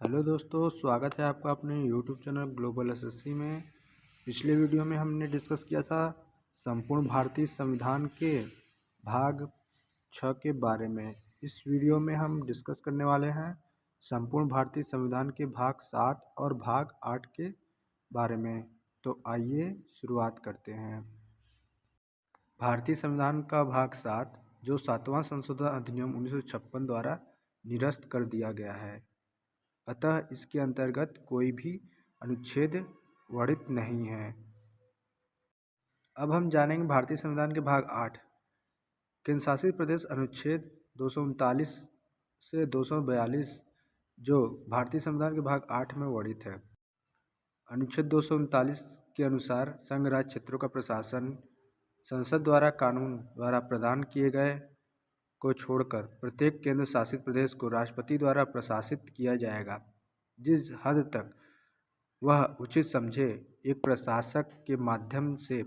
Hello दोस्तों, स्वागत है आपका अपने यूट्यूब चैनल ग्लोबल एसएससी में। पिछले वीडियो में हमने डिस्कस किया था संपूर्ण भारतीय संविधान के भाग 6 के बारे में। इस वीडियो में हम डिस्कस करने वाले हैं संपूर्ण भारतीय संविधान के भाग 7 और भाग 8 के बारे में। तो आइए शुरुआत करते हैं। भारतीय संविधान का भाग 7 जो 7वां संशोधन अधिनियम 1956 द्वारा निरस्त कर दिया गया है, अतः इसके अंतर्गत कोई भी अनुच्छेद वर्णित नहीं है। अब हम जानेंगे भारतीय संविधान के भाग 8 केंद्र शासित प्रदेश अनुच्छेद 239 से 242 जो भारतीय संविधान के भाग 8 में वर्णित है। अनुच्छेद 239 के अनुसार संघ राज्य क्षेत्रों का प्रशासन संसद द्वारा कानून द्वारा प्रदान किए गए को छोड़कर प्रत्येक केंद्र शासित प्रदेश को राष्ट्रपति द्वारा प्रशासित किया जाएगा। जिस हद तक वह उचित समझे, एक प्रशासक के माध्यम से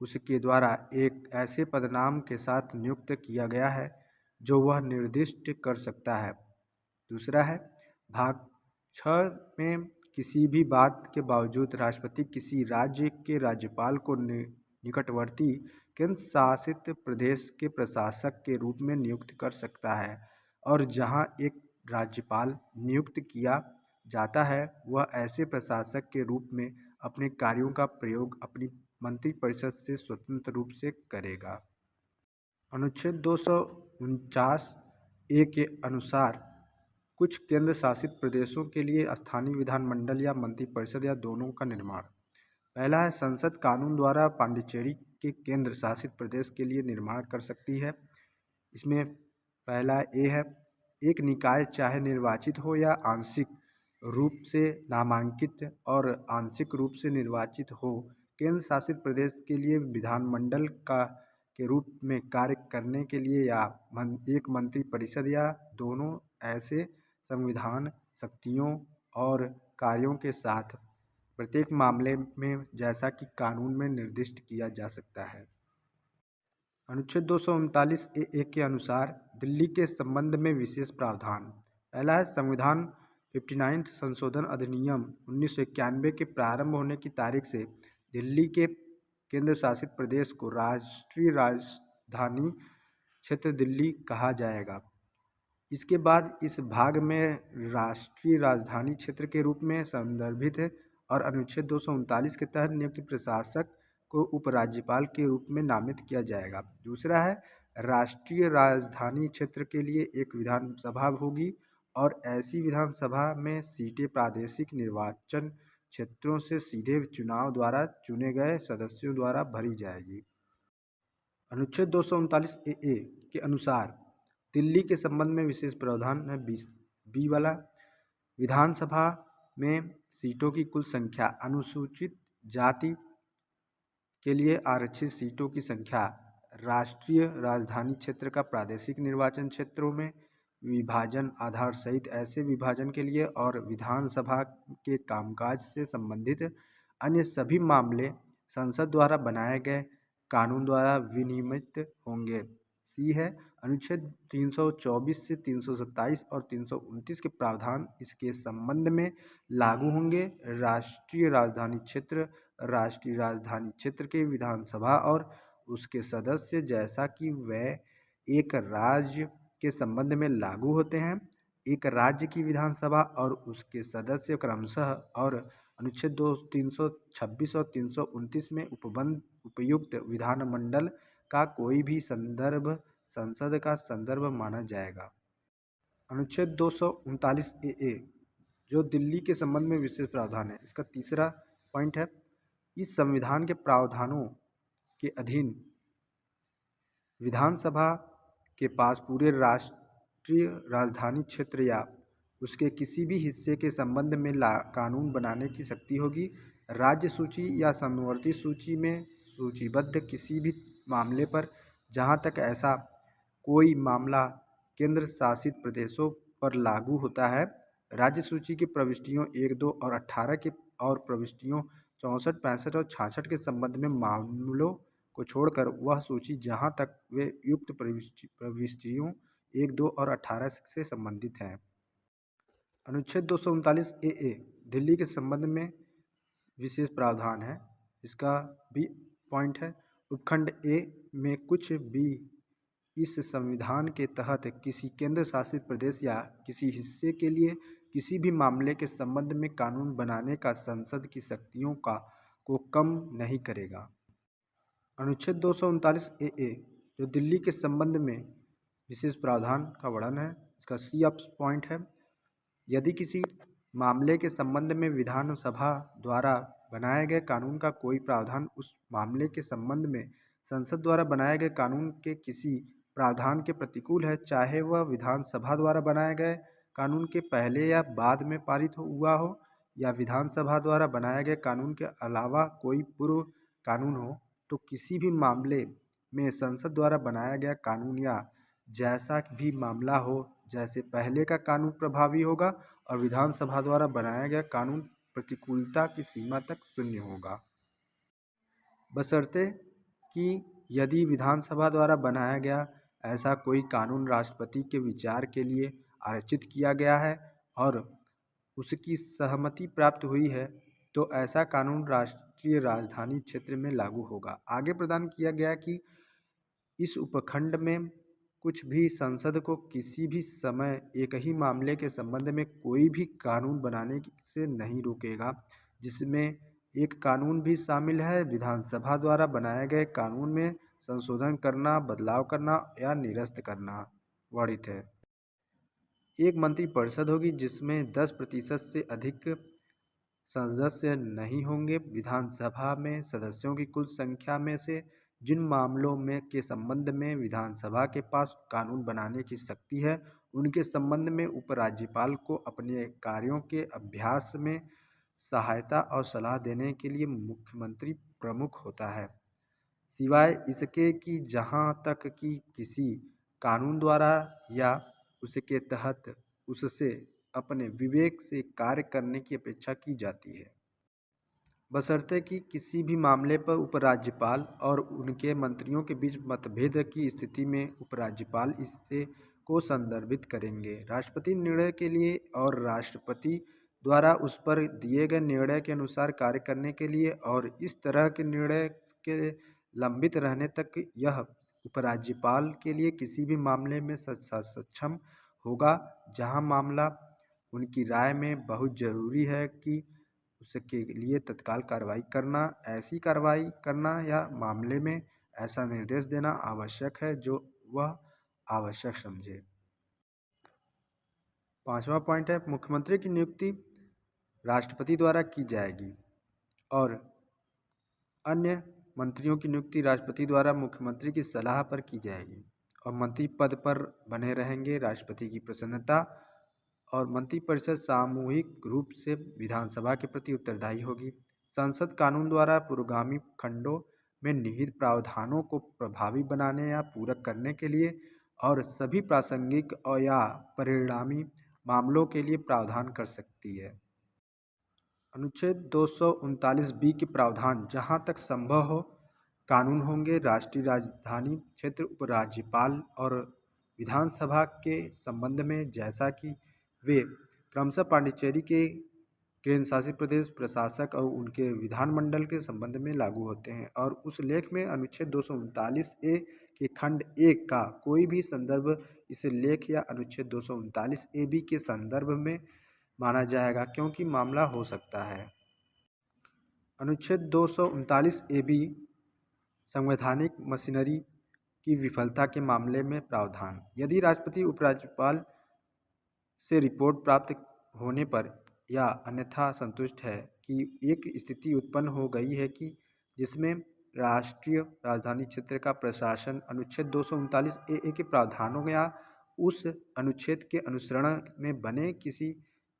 उसके द्वारा एक ऐसे पदनाम के साथ नियुक्त किया गया है जो वह निर्दिष्ट कर सकता है। दूसरा है भाग 6 में किसी भी बात के बावजूद राष्ट्रपति किसी राज्य के राज्यपाल को निकटवर्ती केंद्र शासित प्रदेश के प्रशासक के रूप में नियुक्त कर सकता है, और जहां एक राज्यपाल नियुक्त किया जाता है वह ऐसे प्रशासक के रूप में अपने कार्यों का प्रयोग अपनी मंत्रिपरिषद से स्वतंत्र रूप से करेगा। अनुच्छेद 249 ए के अनुसार कुछ केंद्र शासित प्रदेशों के लिए स्थानीय विधानमंडल या मंत्रिपरिषद या दोनों का निर्माण। पहला है संसद कानून द्वारा पांडिचेरी के केंद्र शासित प्रदेश के लिए निर्माण कर सकती है। इसमें पहला ए है, एक निकाय चाहे निर्वाचित हो या आंशिक रूप से नामांकित और आंशिक रूप से निर्वाचित हो, केंद्र शासित प्रदेश के लिए विधानमंडल का के रूप में कार्य करने के लिए या एक मंत्रिपरिषद या दोनों ऐसे संविधान शक्तियों और कार्यों के साथ प्रत्येक मामले में जैसा कि कानून में निर्दिष्ट किया जा सकता है। अनुच्छेद 239 ए के अनुसार दिल्ली के संबंध में विशेष प्रावधान। पहला है संविधान 59 संशोधन अधिनियम 1991 के प्रारंभ होने की तारीख से दिल्ली के केंद्र शासित प्रदेश को राष्ट्रीय राजधानी क्षेत्र दिल्ली कहा जाएगा। इसके बाद इस भाग में राष्ट्रीय राजधानी क्षेत्र के रूप में संदर्भित है और अनुच्छेद 239 के तहत नियुक्त प्रशासक को उपराज्यपाल के रूप में नामित किया जाएगा। दूसरा है राष्ट्रीय राजधानी क्षेत्र के लिए एक विधानसभा होगी और ऐसी विधानसभा में सीटें प्रादेशिक निर्वाचन क्षेत्रों से सीधे चुनाव द्वारा चुने गए सदस्यों द्वारा भरी जाएगी। अनुच्छेद 239 ए के अनुसार दिल्ली के संबंध में विशेष प्रावधान है बी वाला, विधानसभा में सीटों की कुल संख्या अनुसूचित जाति के लिए आरक्षित सीटों की संख्या, राष्ट्रीय राजधानी क्षेत्र का प्रादेशिक निर्वाचन क्षेत्रों में विभाजन आधार सहित ऐसे विभाजन के लिए और विधानसभा के कामकाज से संबंधित अन्य सभी मामले संसद द्वारा बनाए गए कानून द्वारा विनियमित होंगे। सी है अनुच्छेद 324 से 327 और 329 के प्रावधान इसके संबंध में लागू होंगे। राष्ट्रीय राजधानी क्षेत्र के विधानसभा और उसके सदस्य जैसा कि वे एक राज्य के संबंध में लागू होते हैं, एक राज्य की विधानसभा और उसके सदस्य क्रमशः और अनुच्छेद 326 और 329 में उपयुक्त विधानमंडल का कोई भी संदर्भ संसद का संदर्भ माना जाएगा। अनुच्छेद 239 ए जो दिल्ली के संबंध में विशेष प्रावधान है, इसका तीसरा पॉइंट है, इस संविधान के प्रावधानों के अधीन विधानसभा के पास पूरे राष्ट्रीय राजधानी क्षेत्र या उसके किसी भी हिस्से के संबंध में कानून बनाने की शक्ति होगी। राज्य सूची या समवर्ती सूची में सूचीबद्ध किसी भी मामले पर जहां तक ऐसा कोई मामला केंद्र शासित प्रदेशों पर लागू होता है, राज्य सूची की प्रविष्टियों 1, 2 और 18 के और प्रविष्टियों 64, 65 और 66 के संबंध में मामलों को छोड़कर वह सूची जहां तक वे युक्त प्रविष्टियों 1, 2 और 18 से संबंधित हैं। अनुच्छेद 239 ए दिल्ली के संबंध में विशेष प्रावधान है, इसका बी पॉइंट है। उपखंड ए में कुछ भी इस संविधान के तहत किसी केंद्र शासित प्रदेश या किसी हिस्से के लिए किसी भी मामले के संबंध में कानून बनाने का संसद की शक्तियों को कम नहीं करेगा। अनुच्छेद 239 ए जो दिल्ली के संबंध में विशेष प्रावधान का वर्णन है, इसका सी अप पॉइंट है। यदि किसी मामले के संबंध में विधानसभा द्वारा बनाए गए कानून का कोई प्रावधान उस मामले के संबंध में संसद द्वारा बनाए गए कानून के किसी प्रावधान के प्रतिकूल है, चाहे वह विधानसभा द्वारा बनाए गए कानून के पहले या बाद में पारित हुआ हो या विधानसभा द्वारा बनाए गए कानून के अलावा कोई पूर्व कानून हो, तो किसी भी मामले में संसद द्वारा बनाया गया कानून या जैसा भी मामला हो, जैसे पहले का कानून प्रभावी होगा और विधानसभा द्वारा बनाया गया कानून प्रतिकूलता की सीमा तक शून्य होगा, बशर्ते कि यदि विधानसभा द्वारा बनाया गया ऐसा कोई कानून राष्ट्रपति के विचार के लिए आरक्षित किया गया है और उसकी सहमति प्राप्त हुई है, तो ऐसा कानून राष्ट्रीय राजधानी क्षेत्र में लागू होगा। आगे प्रदान किया गया कि इस उपखंड में कुछ भी संसद को किसी भी समय एक ही मामले के संबंध में कोई भी कानून बनाने से नहीं रोकेगा, जिसमें एक कानून भी शामिल है विधानसभा द्वारा बनाए गए कानून में संशोधन करना, बदलाव करना या निरस्त करना वर्णित है। एक मंत्रिपरिषद होगी जिसमें 10% से अधिक सदस्य नहीं होंगे। विधानसभा में सदस्यों की कुल संख्या में से जिन मामलों में के संबंध में विधानसभा के पास कानून बनाने की शक्ति है, उनके संबंध में उपराज्यपाल को अपने कार्यों के अभ्यास में सहायता और सलाह देने के लिए मुख्यमंत्री प्रमुख होता है, सिवाय इसके कि जहाँ तक कि किसी कानून द्वारा या उसके तहत उससे अपने विवेक से कार्य करने की अपेक्षा की जाती है, बशर्ते कि किसी भी मामले पर उपराज्यपाल और उनके मंत्रियों के बीच मतभेद की स्थिति में उपराज्यपाल इससे को संदर्भित करेंगे राष्ट्रपति निर्णय के लिए और राष्ट्रपति द्वारा उस पर दिए गए निर्णय के अनुसार कार्य करने के लिए, और इस तरह के निर्णय के लंबित रहने तक यह उपराज्यपाल के लिए किसी भी मामले में सक्षम होगा जहां मामला उनकी राय में बहुत जरूरी है कि उसके लिए तत्काल कार्रवाई करना, ऐसी कार्रवाई करना या मामले में ऐसा निर्देश देना आवश्यक है जो वह आवश्यक समझे। 5वां पॉइंट है, मुख्यमंत्री की नियुक्ति राष्ट्रपति द्वारा की जाएगी और अन्य मंत्रियों की नियुक्ति राष्ट्रपति द्वारा मुख्यमंत्री की सलाह पर की जाएगी और मंत्री पद पर बने रहेंगे। राष्ट्रपति की प्रसन्नता और मंत्रिपरिषद सामूहिक रूप से विधानसभा के प्रति उत्तरदायी होगी। संसद कानून द्वारा पूर्वगामी खंडों में निहित प्रावधानों को प्रभावी बनाने या पूरक करने के लिए और सभी प्रासंगिक और या परिणामी मामलों के लिए प्रावधान कर सकती है। अनुच्छेद 239 बी के प्रावधान जहाँ तक संभव हो कानून होंगे। राष्ट्रीय राजधानी क्षेत्र उपराज्यपाल और विधानसभा के संबंध में, जैसा कि वे क्रमशः पांडिचेरी के केंद्र शासित प्रदेश प्रशासक और उनके विधानमंडल के संबंध में लागू होते हैं, और उस लेख में अनुच्छेद 239 ए के खंड 1 का कोई भी संदर्भ इस लेख या अनुच्छेद 239 ए बी के संदर्भ में माना जाएगा, क्योंकि मामला हो सकता है। अनुच्छेद 239 ए बी संवैधानिक मशीनरी की विफलता के मामले में प्रावधान। यदि राष्ट्रपति उपराज्यपाल से रिपोर्ट प्राप्त होने पर या अन्यथा संतुष्ट है कि एक स्थिति उत्पन्न हो गई है कि जिसमें राष्ट्रीय राजधानी क्षेत्र का प्रशासन अनुच्छेद 239 ए के प्रावधानों या उस अनुच्छेद के अनुसरण में बने किसी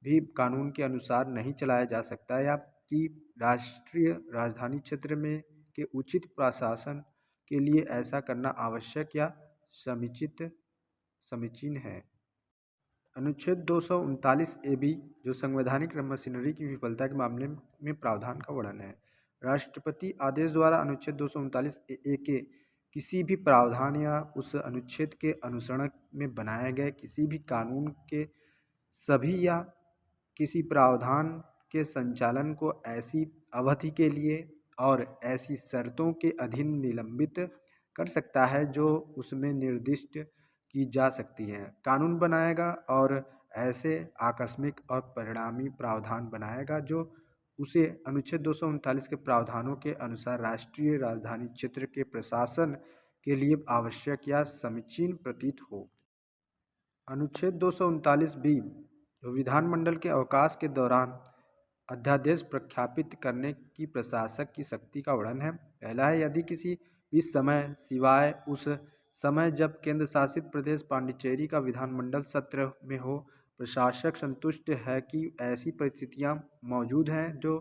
भी कानून के अनुसार नहीं चलाया जा सकता, या कि राष्ट्रीय राजधानी क्षेत्र में के उचित प्रशासन के लिए ऐसा करना आवश्यक या समीचीन है। अनुच्छेद 239 ए बी जो संवैधानिक मशीनरी की विफलता के मामले में प्रावधान का वर्णन है। राष्ट्रपति आदेश द्वारा अनुच्छेद 239 ए के किसी भी प्रावधान या उस अनुच्छेद के अनुसरण में बनाए गए किसी भी कानून के सभी या किसी प्रावधान के संचालन को ऐसी अवधि के लिए और ऐसी शर्तों के अधीन निलंबित कर सकता है जो उसमें निर्दिष्ट की जा सकती हैं। कानून बनाएगा और ऐसे आकस्मिक और परिणामी प्रावधान बनाएगा जो उसे अनुच्छेद 239 के प्रावधानों के अनुसार राष्ट्रीय राजधानी क्षेत्र के प्रशासन के लिए आवश्यक या समीचीन प्रतीत हो। अनुच्छेद 239 बी विधानमंडल के अवकाश के दौरान अध्यादेश प्रख्यापित करने की प्रशासक की शक्ति का वर्णन है। पहला है, यदि किसी भी समय सिवाय उस समय जब केंद्र शासित प्रदेश पांडिचेरी का विधानमंडल सत्र में हो, प्रशासक संतुष्ट है कि ऐसी परिस्थितियां मौजूद हैं जो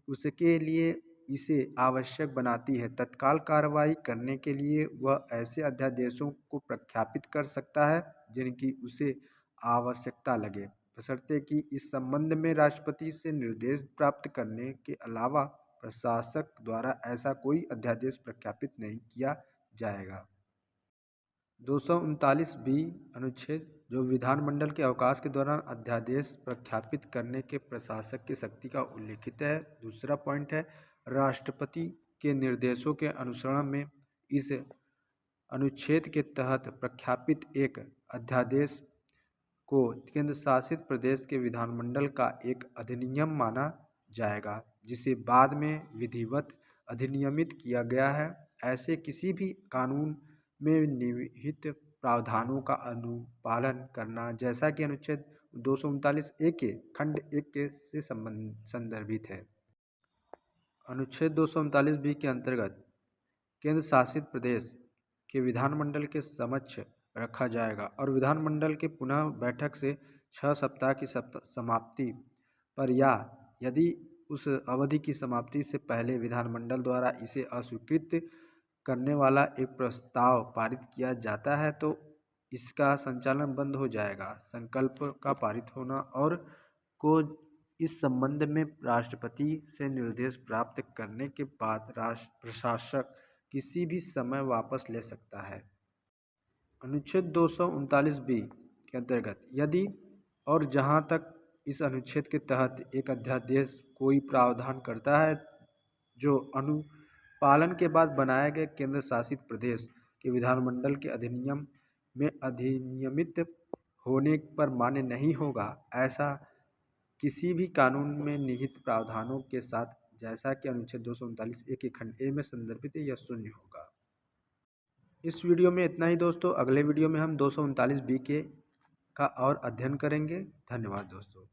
उसके लिए इसे आवश्यक बनाती है, तत्काल कार्रवाई करने के लिए वह ऐसे अध्यादेशों को प्रख्यापित कर सकता है जिनकी उसे आवश्यकता लगे, बशर्ते कि इस संबंध में राष्ट्रपति से निर्देश प्राप्त करने के अलावा प्रशासक द्वारा ऐसा कोई अध्यादेश प्रख्यापित नहीं किया जाएगा। 239 बी अनुच्छेद जो विधानमंडल के अवकाश के दौरान अध्यादेश प्रख्यापित करने के प्रशासक की शक्ति का उल्लेखित है। दूसरा पॉइंट है, राष्ट्रपति के निर्देशों के अनुसरण में इस अनुच्छेद के तहत प्रख्यापित एक अध्यादेश को केंद्र शासित प्रदेश के विधानमंडल का एक अधिनियम माना जाएगा जिसे बाद में विधिवत अधिनियमित किया गया है। ऐसे किसी भी कानून में निहित प्रावधानों का अनुपालन करना, जैसा कि अनुच्छेद 239 ए के खंड 1 के से संदर्भित है। अनुच्छेद 239 बी के अंतर्गत केंद्र शासित प्रदेश के विधानमंडल के समक्ष रखा जाएगा और विधानमंडल के पुनः बैठक से 6 सप्ताह की समाप्ति पर या यदि उस अवधि की समाप्ति से पहले विधानमंडल द्वारा इसे अस्वीकृत करने वाला एक प्रस्ताव पारित किया जाता है तो इसका संचालन बंद हो जाएगा। संकल्प का पारित होना और को इस संबंध में राष्ट्रपति से निर्देश प्राप्त करने के बाद प्रशासक किसी भी समय वापस ले सकता है। अनुच्छेद 239 बी के अंतर्गत यदि और जहां तक इस अनुच्छेद के तहत एक अध्यादेश कोई प्रावधान करता है जो अनुपालन के बाद बनाए गए केंद्र शासित प्रदेश के विधानमंडल के अधिनियम में अधिनियमित होने पर मान्य नहीं होगा, ऐसा किसी भी कानून में निहित प्रावधानों के साथ, जैसा कि अनुच्छेद 239 ए के खंड ए में संदर्भित है, यह शून्य होगा। इस वीडियो में इतना ही दोस्तों। अगले वीडियो में हम 239 बी के का और अध्ययन करेंगे। धन्यवाद दोस्तों।